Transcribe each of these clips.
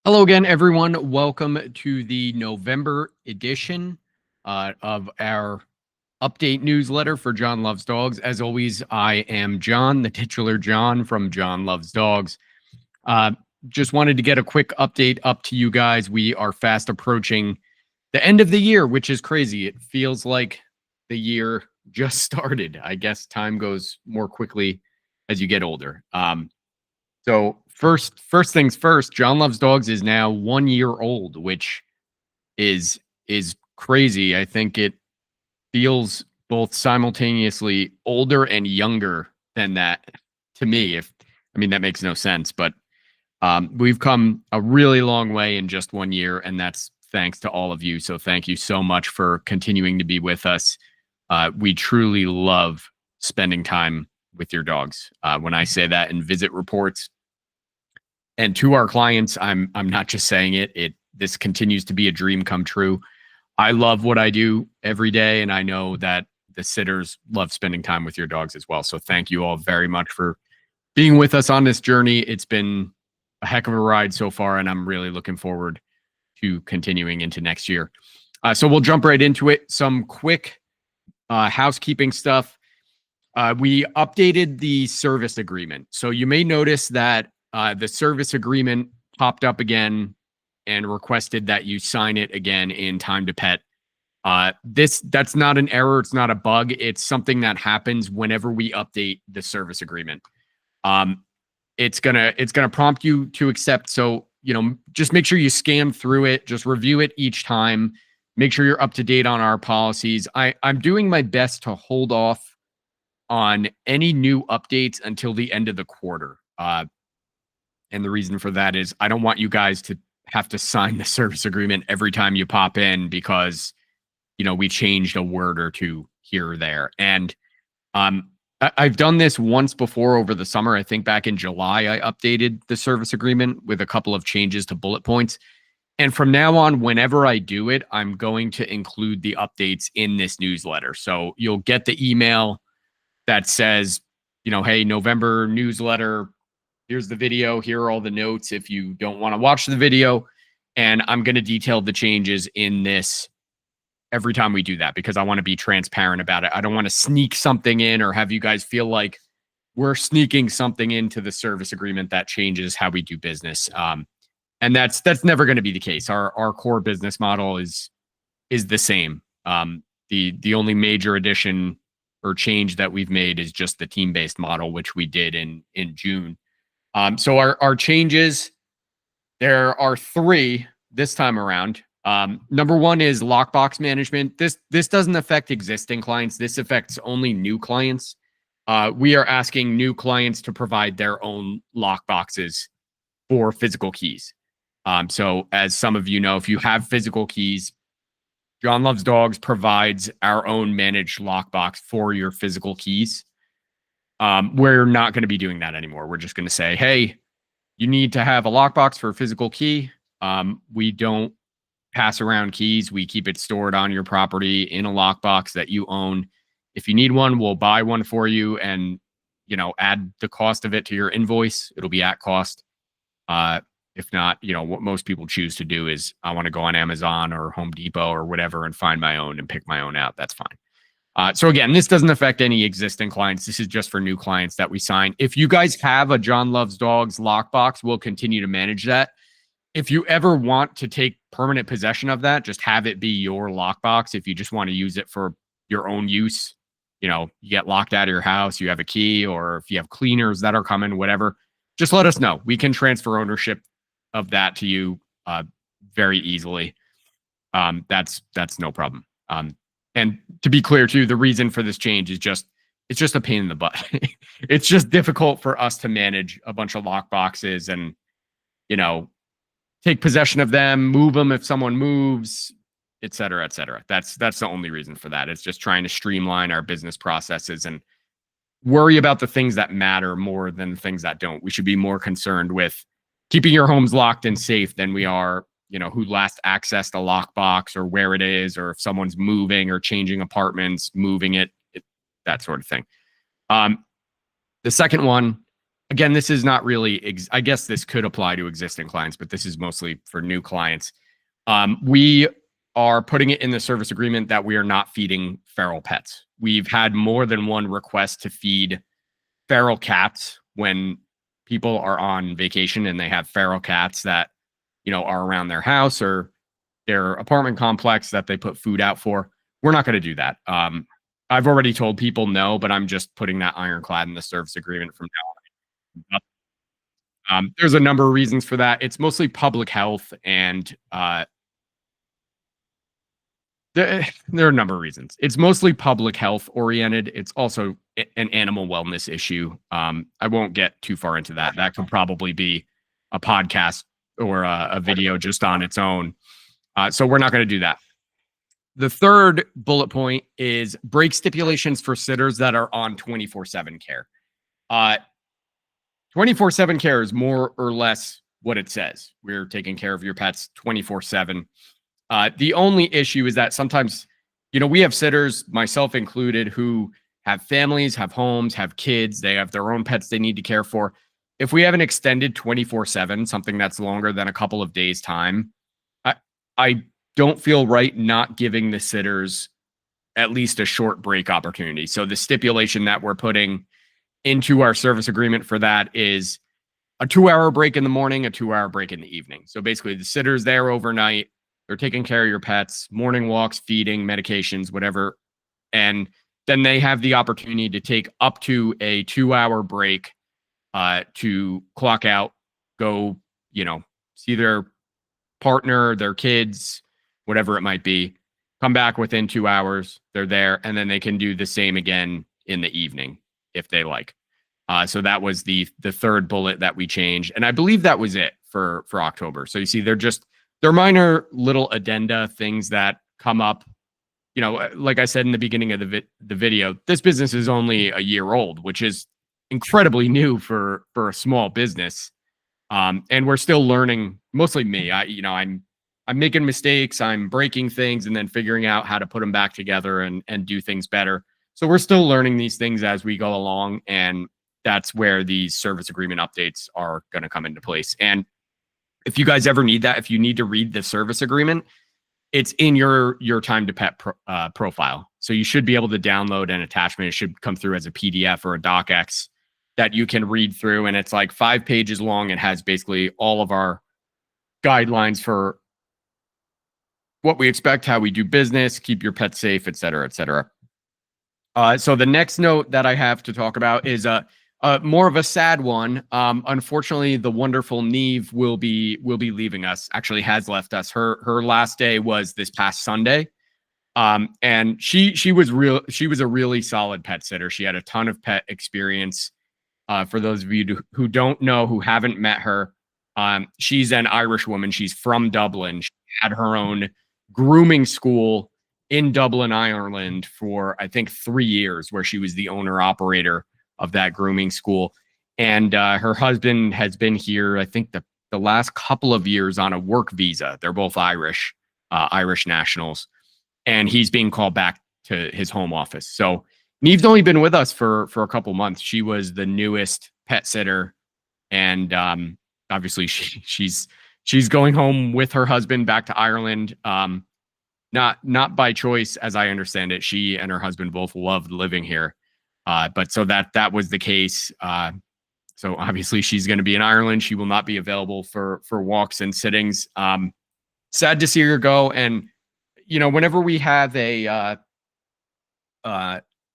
Hello again, everyone. Welcome to the November edition of our update newsletter for John Loves Dogs. As always, I am John, the titular John from John Loves Dogs. Just wanted to get a quick update up to you guys. We are fast approaching the end of the year, which is crazy. It feels like the year just started. I guess time goes more quickly as you get older. So first things first, John Loves Dogs is now 1 year old, which is crazy. I think it feels both simultaneously older and younger than that to me. That makes no sense, but we've come a really long way in just 1 year, and that's thanks to all of you. So thank you so much for continuing to be with us. We truly love spending time with your dogs. When I say that in visit reports, and to our clients, I'm not just saying it. This continues to be a dream come true. I love what I do every day, and I know that the sitters love spending time with your dogs as well. So thank you all very much for being with us on this journey. It's been a heck of a ride so far, and I'm really looking forward to continuing into next year. So we'll jump right into it. Some quick housekeeping stuff. We updated the service agreement. So you may notice that the service agreement popped up again and requested that you sign it again in Time to Pet. That's not an error. It's not a bug. It's something that happens whenever we update the service agreement. It's gonna prompt you to accept. So, just make sure you scan through it, just review it each time. Make sure you're up to date on our policies. I'm doing my best to hold off on any new updates until the end of the quarter. And the reason for that is I don't want you guys to have to sign the service agreement every time you pop in because, we changed a word or two here or there. And I've done this once before over the summer. I think back in July, I updated the service agreement with a couple of changes to bullet points. And from now on, whenever I do it, I'm going to include the updates in this newsletter. So you'll get the email that says, hey, November newsletter, here's the video, here are all the notes if you don't want to watch the video. And I'm going to detail the changes in this every time we do that because I want to be transparent about it. I don't want to sneak something in or have you guys feel like we're sneaking something into the service agreement that changes how we do business. And that's never going to be the case. Our core business model is the same. The only major addition or change that we've made is just the team-based model, which we did in June. So our changes, there are 3 this time around. Number 1 is lockbox management. This doesn't affect existing clients. This affects only new clients. We are asking new clients to provide their own lockboxes for physical keys. So as some of you know, if you have physical keys, John Loves Dogs provides our own managed lockbox for your physical keys. We're not going to be doing that anymore. We're just going to say, hey, you need to have a lockbox for a physical key. We don't pass around keys. We keep it stored on your property in a lockbox that you own. If you need one, we'll buy one for you and, add the cost of it to your invoice. It'll be at cost. If not, what most people choose to do is I want to go on Amazon or Home Depot or whatever and find my own and pick my own out. That's fine. So again, this doesn't affect any existing clients. This is just for new clients that we sign. If you guys have a John Loves Dogs lockbox, we'll continue to manage that. If you ever want to take permanent possession of that, just have it be your lockbox. If you just want to use it for your own use, you get locked out of your house, you have a key, or if you have cleaners that are coming, whatever, just let us know. We can transfer ownership of that to you very easily. That's no problem. And to be clear too, the reason for this change is it's just a pain in the butt. It's just difficult for us to manage a bunch of lock boxes and, take possession of them, move them if someone moves, et cetera, et cetera. That's the only reason for that. It's just trying to streamline our business processes and worry about the things that matter more than the things that don't. We should be more concerned with keeping your homes locked and safe than we are, who last accessed a lockbox or where it is, or if someone's moving or changing apartments, moving it, that sort of thing. The second one again, this is not really, I guess this could apply to existing clients, but this is mostly for new clients. We are putting it in the service agreement that we are not feeding feral pets. We've had more than one request to feed feral cats when people are on vacation and they have feral cats that, are around their house or their apartment complex that they put food out for. We're not going to do that. I've already told people no, but I'm just putting that ironclad in the service agreement from now on. There's a number of reasons for that. It's mostly public health and there are a number of reasons. It's mostly public health oriented. It's also an animal wellness issue. I won't get too far into that. That could probably be a podcast or a video just on its own. So we're not going to do that. The third bullet point is break stipulations for sitters that are on 24/7 care. 24/7 care is more or less what it says. We're taking care of your pets 24/7. The only issue is that sometimes, we have sitters, myself included, who have families, have homes, have kids. They have their own pets they need to care for. If we have an extended 24/7, something that's longer than a couple of days' time, I don't feel right not giving the sitters at least a short break opportunity. So the stipulation that we're putting into our service agreement for that is a 2-hour break in the morning, a 2-hour break in the evening. So basically the sitter's there overnight. They're taking care of your pets, morning walks, feeding, medications, whatever. And then they have the opportunity to take up to a 2-hour break to clock out, go, see their partner, their kids, whatever it might be, come back within 2 hours. They're there. And then they can do the same again in the evening if they like. So that was the third bullet that we changed. And I believe that was it for October. So you see, they're minor little addenda, things that come up. Like I said in the beginning of the video, this business is only a year old, which is incredibly new for a small business. And we're still learning, mostly me. I'm making mistakes, I'm breaking things and then figuring out how to put them back together and do things better. So we're still learning these things as we go along. And that's where these service agreement updates are going to come into place. And if you guys ever need that, if you need to read the service agreement, it's in your time to pet profile. So you should be able to download an attachment. It should come through as a PDF or a docx that you can read through. And it's like 5 pages long. It has basically all of our guidelines for what we expect, how we do business, keep your pets safe, et cetera, et cetera. So the next note that I have to talk about is more of a sad one. Unfortunately, the wonderful Niamh will be leaving us. Actually, has left us. Her last day was this past Sunday, and she was a really solid pet sitter. She had a ton of pet experience. For those of you who don't know, who haven't met her, she's an Irish woman. She's from Dublin. She had her own grooming school in Dublin, Ireland for, I think, 3 years, where she was the owner operator of that grooming school. And her husband has been here, I think, the last couple of years on a work visa. They're both Irish nationals. And he's being called back to his home office. So Niamh's only been with us for a couple months. She was the newest pet sitter. And obviously she's going home with her husband back to Ireland. Not by choice, as I understand it. She and her husband both loved living here. But so that was the case. So obviously she's going to be in Ireland. She will not be available for walks and sittings. Sad to see her go. And, whenever we have a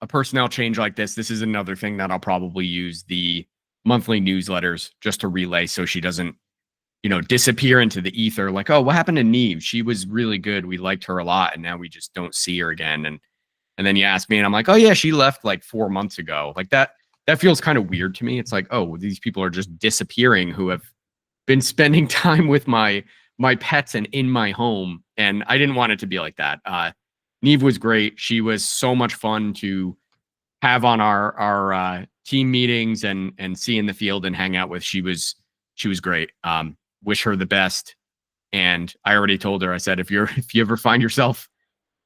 personnel change like this is another thing that I'll probably use the monthly newsletters just to relay, so she doesn't, disappear into the ether. Like, oh, what happened to Niamh? She was really good. We liked her a lot. And now we just don't see her again. And then you ask me and I'm like, oh yeah, she left like 4 months ago. Like that feels kind of weird to me. It's like, oh, these people are just disappearing who have been spending time with my pets and in my home. And I didn't want it to be like that. Niamh was great. She was so much fun to have on our team meetings and see in the field and hang out with. She was great. Wish her the best. And I already told her, I said, if you ever find yourself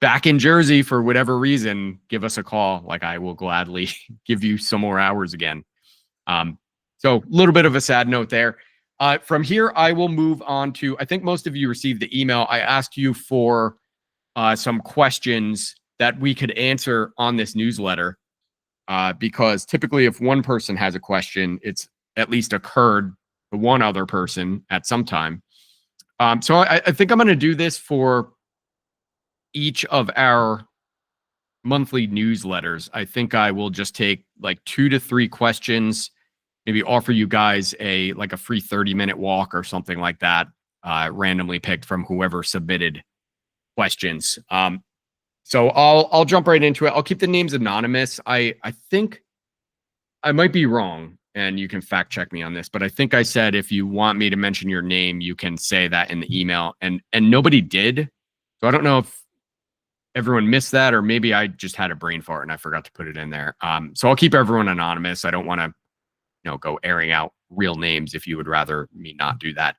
back in Jersey for whatever reason, give us a call. Like, I will gladly give you some more hours again. So a little bit of a sad note there. From here, I will move on to, I think most of you received the email. I asked you for some questions that we could answer on this newsletter, because typically if one person has a question, it's at least occurred to one other person at some time. So I think I'm going to do this for each of our monthly newsletters. I think I will just take like 2 to 3 questions, maybe offer you guys a free 30-minute walk or something like that, randomly picked from whoever submitted questions. So I'll jump right into it. I'll keep the names anonymous. I think I might be wrong, and you can fact check me on this, but I think I said if you want me to mention your name, you can say that in the email, and nobody did. So I don't know if everyone missed that, or maybe I just had a brain fart and I forgot to put it in there. So I'll keep everyone anonymous. I don't want to, go airing out real names if you would rather me not do that.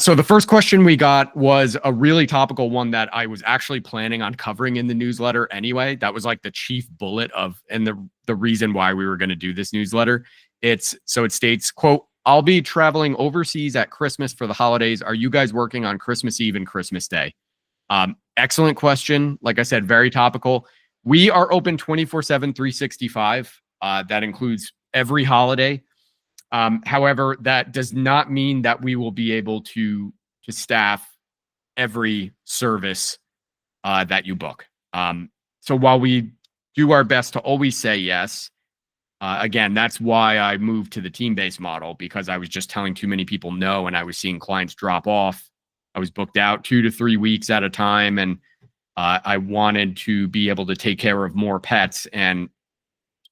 So the first question we got was a really topical one that I was actually planning on covering in the newsletter anyway. That was like the chief bullet and the reason why we were going to do this newsletter. It states, quote, "I'll be traveling overseas at Christmas for the holidays. Are you guys working on Christmas Eve and Christmas Day?" Excellent question. Like I said, very topical. We are open 24/7, 365. That includes every holiday. However, that does not mean that we will be able to staff every service that you book. So while we do our best to always say yes, again, that's why I moved to the team-based model, because I was just telling too many people no, and I was seeing clients drop off. I was booked out 2 to 3 weeks at a time, and I wanted to be able to take care of more pets. And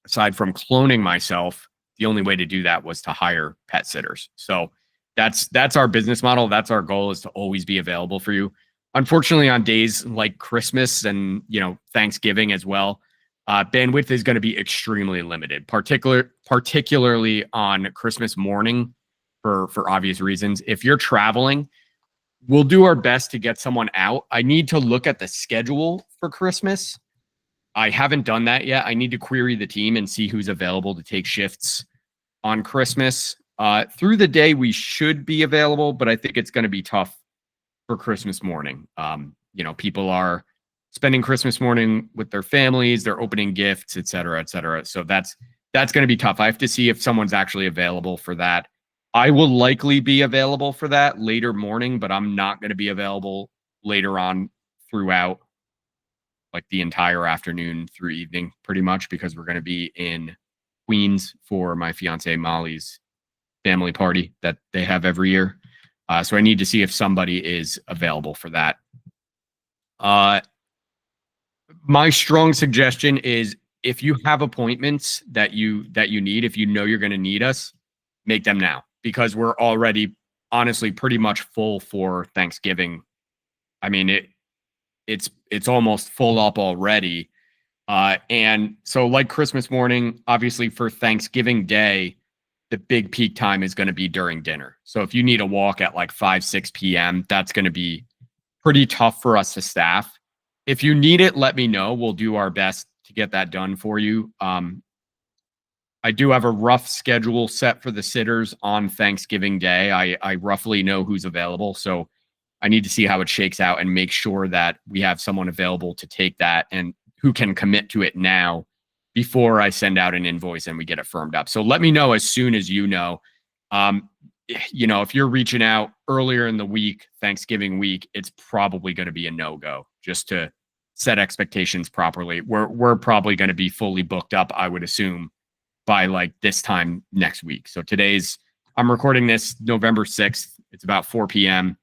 aside from cloning myself, the only way to do that was to hire pet sitters. So that's our business model. That's our goal, is to always be available for you. Unfortunately, on days like Christmas and Thanksgiving as well, bandwidth is going to be extremely limited, particularly on Christmas morning for obvious reasons. If you're traveling, we'll do our best to get someone out. I need to look at the schedule for Christmas. I haven't done that yet. I need to query the team and see who's available to take shifts on Christmas. Through the day, we should be available, but I think it's going to be tough for Christmas morning. People are spending Christmas morning with their families, they're opening gifts, et cetera, et cetera. So that's going to be tough. I have to see if someone's actually available for that. I will likely be available for that later morning, but I'm not going to be available later on throughout like the entire afternoon through evening, pretty much, because we're going to be in Queens for my fiance Molly's family party that they have every year. So I need to see if somebody is available for that. My strong suggestion is, if you have appointments that you need, if you're going to need us, make them now, because we're already honestly pretty much full for Thanksgiving. I mean, it's almost full up already. And so like Christmas morning, obviously for Thanksgiving Day, the big peak time is going to be during dinner. So if you need a walk at like 5, 6 p.m., that's going to be pretty tough for us to staff. If you need it, let me know. We'll do our best to get that done for you. I do have a rough schedule set for the sitters on Thanksgiving Day. I roughly know who's available. So I need to see how it shakes out and make sure that we have someone available to take that and who can commit to it now before I send out an invoice and we get it firmed up. So let me know as soon as you know. If you're reaching out earlier in the week, Thanksgiving week, it's probably going to be a no-go, just to set expectations properly. We're probably going to be fully booked up, I would assume, by like this time next week. So I'm recording this November 6th. It's about 4 p.m.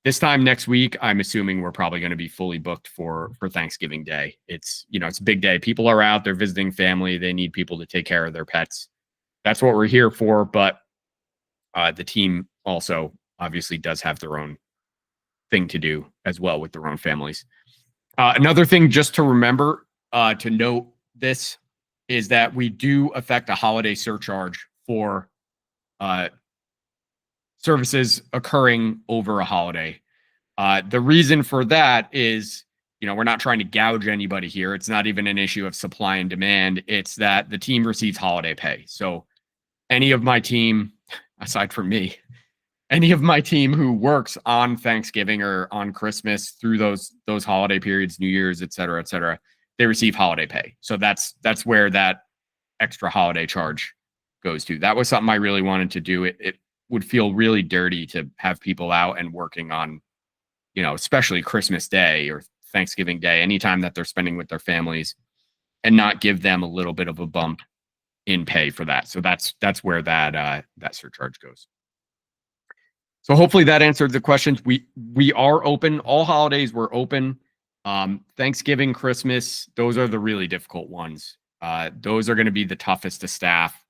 This time next week, I'm assuming we're probably going to be fully booked for Thanksgiving Day. It's a big day. People are out, they're visiting family. They need people to take care of their pets. That's what we're here for. But the team also obviously does have their own thing to do as well with their own families. Another thing just to remember, to note this, is that we do affect a holiday surcharge for services occurring over a holiday. The reason for that is, we're not trying to gouge anybody here. It's not even an issue of supply and demand. It's that the team receives holiday pay. So any of my team, aside from me, any of my team who works on Thanksgiving or on Christmas through those holiday periods, New Year's, et cetera, they receive holiday pay. So that's where that extra holiday charge goes to. That was something I really wanted to do. It would feel really dirty to have people out and working on, especially Christmas Day or Thanksgiving Day, anytime that they're spending with their families, and not give them a little bit of a bump in pay for that. So that's where that surcharge goes. So hopefully that answered the questions. We are open. All holidays we're open. Thanksgiving, Christmas, those are the really difficult ones. Those are going to be the toughest to staff.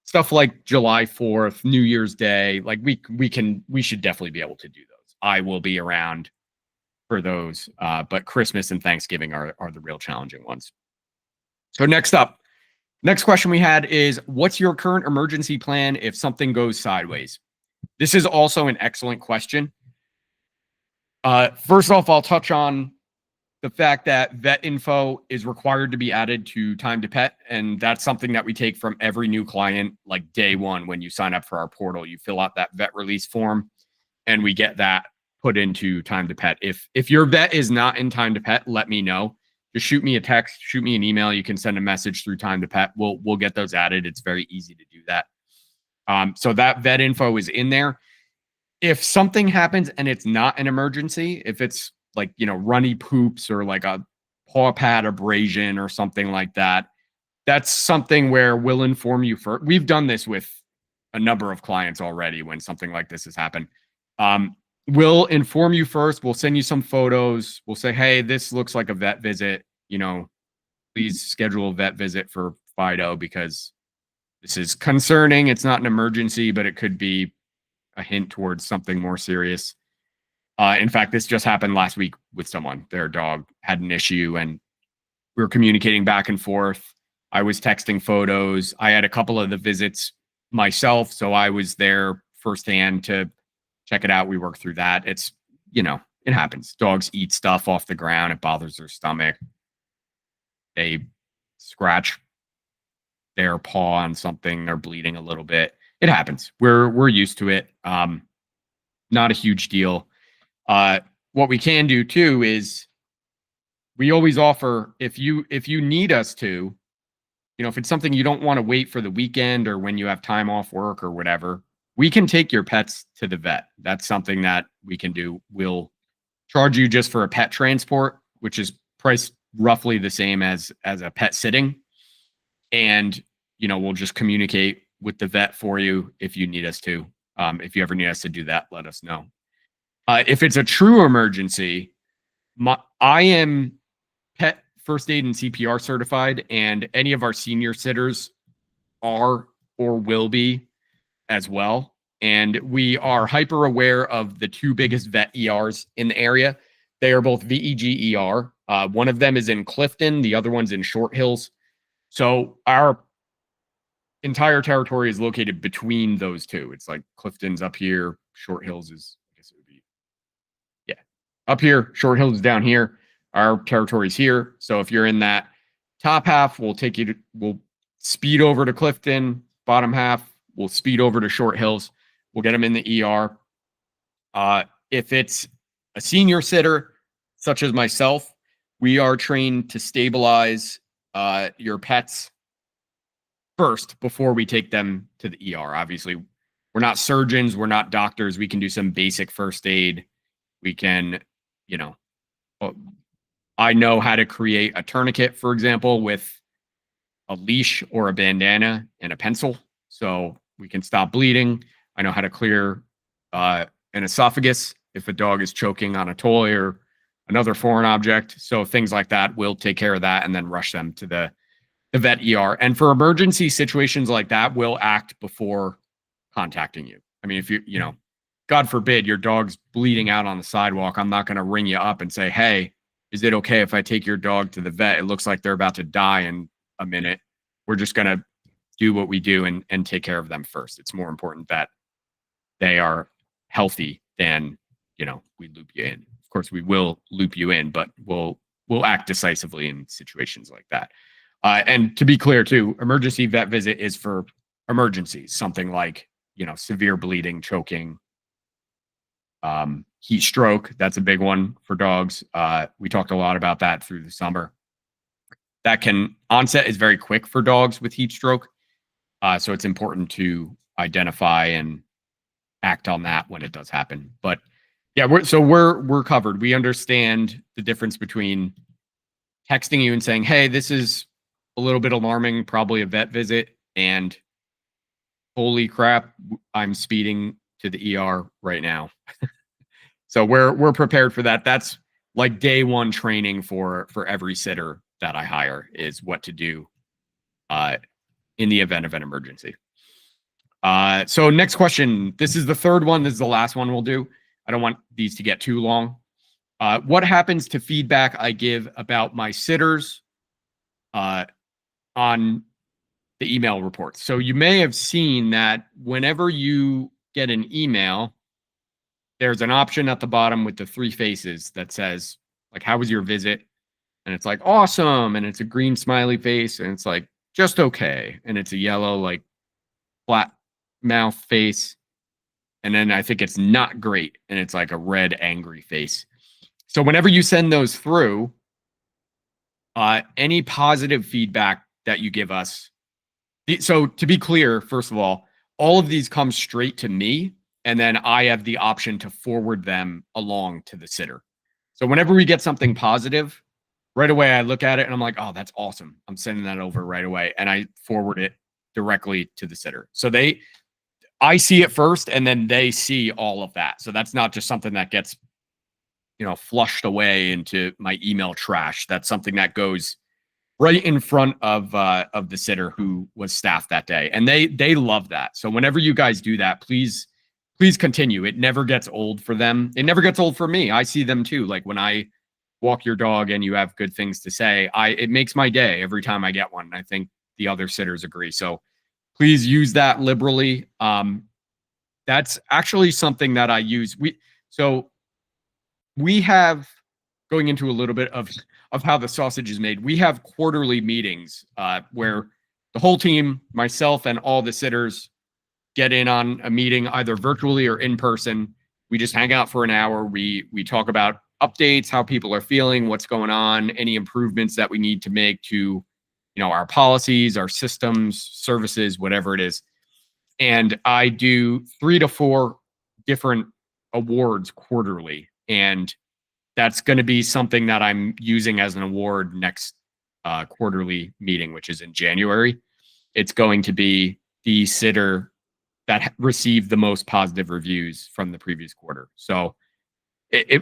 Stuff like July 4th, New Year's Day, like we should definitely be able to do those. I will be around for those, but Christmas and Thanksgiving are the real challenging ones. So next question we had is, what's your current emergency plan if something goes sideways? This is also an excellent question. First off, I'll touch on the fact that vet info is required to be added to Time to Pet. And that's something that we take from every new client, like day one, when you sign up for our portal, you fill out that vet release form and we get that put into Time to Pet. If your vet is not in Time to Pet, let me know. Just shoot me a text, shoot me an email. You can send a message through Time to Pet. We'll get those added. It's very easy to do that. So that vet info is in there. If something happens and it's not an emergency, if it's like, runny poops or like a paw pad abrasion or something like that, that's something where we'll inform you first. We've done this with a number of clients already when something like this has happened. We'll inform you first. We'll send you some photos. We'll say, hey, this looks like a vet visit. Please schedule a vet visit for Fido because this is concerning. It's not an emergency, but it could be a hint towards something more serious. In fact, this just happened last week with someone. Their dog had an issue and we were communicating back and forth. I was texting photos. I had a couple of the visits myself, so I was there firsthand to check it out. We worked through that. It's, it happens. Dogs eat stuff off the ground. It bothers their stomach. They scratch their paw on something. They're bleeding a little bit. It happens. We're used to it. Not a huge deal. What we can do too is we always offer, if you need us to, if it's something you don't want to wait for the weekend or when you have time off work or whatever, we can take your pets to the vet. That's something that we can do. We'll charge you just for a pet transport, which is priced roughly the same as a pet sitting. And, we'll just communicate with the vet for you if you need us to. If you ever need us to do that, let us know. If it's a true emergency, I am pet first aid and CPR certified, and any of our senior sitters are or will be as well. And we are hyper aware of the two biggest vet ERs in the area. They are both VEG ER. One of them is in Clifton. The other one's in Short Hills. So our entire territory is located between those two. It's like Clifton's up here. Short Hills is, I guess it would be, yeah, up here. Short Hills is down here. Our territory's here. So if you're in that top half, we'll speed over to Clifton. Bottom half, we'll speed over to Short Hills. We'll get them in the ER. If it's a senior sitter, such as myself, we are trained to stabilize your pets first before we take them to the ER. Obviously, we're not surgeons. We're not doctors. We can do some basic first aid. We can, I know how to create a tourniquet, for example, with a leash or a bandana and a pencil. So we can stop bleeding. I know how to clear an esophagus if a dog is choking on a toy or another foreign object. So things like that, we'll take care of that and then rush them to the vet ER. And for emergency situations like that, we'll act before contacting you. I mean, if God forbid your dog's bleeding out on the sidewalk, I'm not going to ring you up and say, hey, is it okay if I take your dog to the vet? It looks like they're about to die in a minute. We're just going to do what we do and take care of them first. It's more important that they are healthy than, we loop you in. Of course, we will loop you in, but we'll act decisively in situations like that. And to be clear too, emergency vet visit is for emergencies, something like, severe bleeding, choking, heat stroke. That's a big one for dogs. We talked a lot about that through the summer. Onset is very quick for dogs with heat stroke. So it's important to identify and act on that when it does happen. But yeah, we're covered. We understand the difference between texting you and saying, hey, this is a little bit alarming, probably a vet visit, and holy crap, I'm speeding to the ER right now. So we're prepared for that. That's like day one training for every sitter that I hire, is what to do in the event of an emergency. So next question. This is the third one. This is the last one we'll do. I don't want these to get too long. What happens to feedback I give about my sitters on the email reports? So you may have seen that whenever you get an email, there's an option at the bottom with the 3 faces that says, like, how was your visit? And it's like, awesome. And it's a green smiley face. And it's like, just okay. And it's a yellow, like, flat mouth face. And then I think it's not great. And it's like a red, angry face. So whenever you send those through, any positive feedback that you give us. So to be clear, first of all of these come straight to me, and then I have the option to forward them along to the sitter. So whenever we get something positive, right away I look at it and I'm like, oh, that's awesome. I'm sending that over right away. And I forward it directly to the sitter. So I see it first, and then they see all of that. So that's not just something that gets, flushed away into my email trash. That's something that goes right in front of the sitter who was staffed that day. And they love that. So whenever you guys do that, please continue. It never gets old for them. It never gets old for me. I see them too. Like when I walk your dog and you have good things to say, it makes my day every time I get one. I think the other sitters agree. So please use that liberally. That's actually something that I use. We have, going into a little bit of how the sausage is made, we have quarterly meetings where the whole team, myself and all the sitters, get in on a meeting, either virtually or in person. We just hang out for an hour. We talk about updates, how people are feeling, what's going on, any improvements that we need to make to, our policies, our systems, services, whatever it is. And I do 3 to 4 different awards quarterly. And that's going to be something that I'm using as an award next quarterly meeting, which is in January. It's going to be the sitter that received the most positive reviews from the previous quarter. So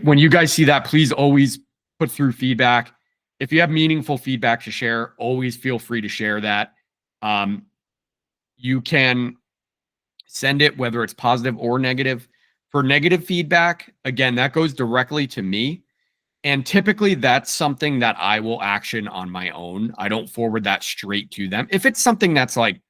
when you guys see that, please always put through feedback. If you have meaningful feedback to share, always feel free to share that. You can send it, whether it's positive or negative. For negative feedback, again, that goes directly to me. And typically that's something that I will action on my own. I don't forward that straight to them. If it's something that's like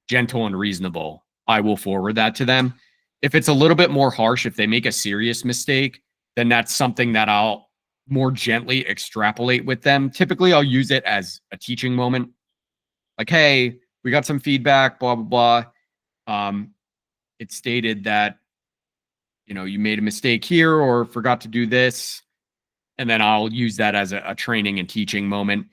gentle and reasonable, I will forward that to them. If it's a little bit more harsh, if they make a serious mistake, then that's something that I'll more gently extrapolate with them. Typically, I'll use it as a teaching moment. Like, hey, we got some feedback, blah, blah, blah. It stated that, you made a mistake here or forgot to do this. And then I'll use that as a training and teaching moment.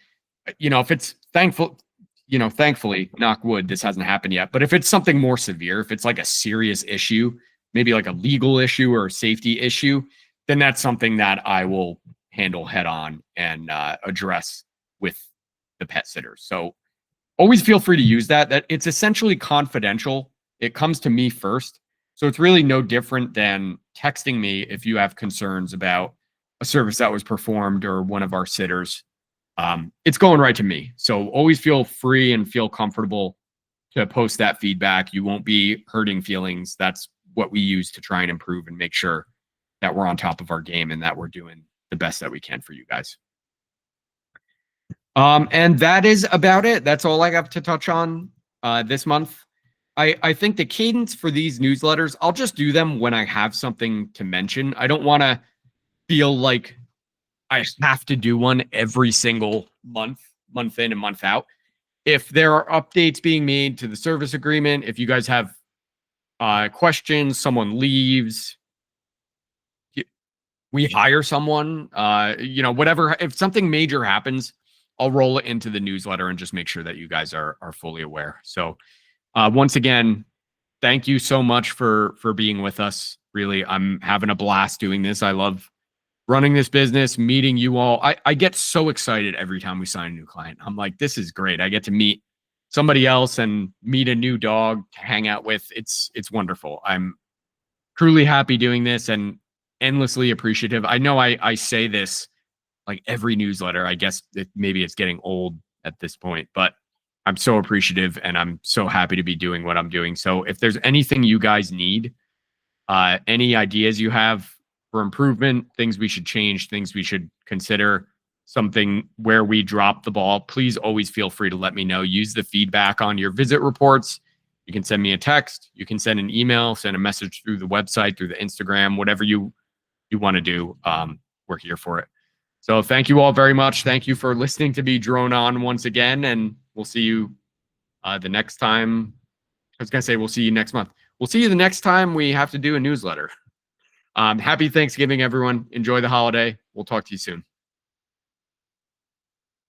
If it's thankfully, knock wood, this hasn't happened yet. But if it's something more severe, if it's like a serious issue, maybe like a legal issue or a safety issue, then that's something that I will handle head on and address with the pet sitter. So always feel free to use that. That it's essentially confidential. It comes to me first. So it's really no different than texting me if you have concerns about a service that was performed or one of our sitters. It's going right to me. So always feel free and feel comfortable to post that feedback. You won't be hurting feelings. That's what we use to try and improve and make sure that we're on top of our game and that we're doing the best that we can for you guys. And that is about it. That's all I have to touch on this month. I think the cadence for these newsletters, I'll just do them when I have something to mention. I don't want to feel like I have to do one every single month in and month out. if there are updates being made to the service agreement, if you guys have questions, someone leaves, we hire someone, whatever, if something major happens, I'll roll it into the newsletter and just make sure that you guys are fully aware. So once again, thank you so much for being with us. Really, I'm having a blast doing this. I love running this business, meeting you all. I get so excited every time we sign a new client. I'm like, this is great. I get to meet somebody else and meet a new dog to hang out with. It's wonderful. I'm truly happy doing this and endlessly appreciative. I know I say this like every newsletter. I guess maybe it's getting old at this point, but I'm so appreciative and I'm so happy to be doing what I'm doing. So if there's anything you guys need, any ideas you have for improvement, things we should change, things we should consider, something where we drop the ball, please always feel free to let me know. Use the feedback on your visit reports. You can send me a text. You can send an email, send a message through the website, through the Instagram, whatever you want to do. We're here for it. So thank you all very much. Thank you for listening to me drone on once again, and we'll see you the next time. I was going to say we'll see you next month. We'll see you the next time we have to do a newsletter. Happy Thanksgiving, everyone. Enjoy the holiday. We'll talk to you soon.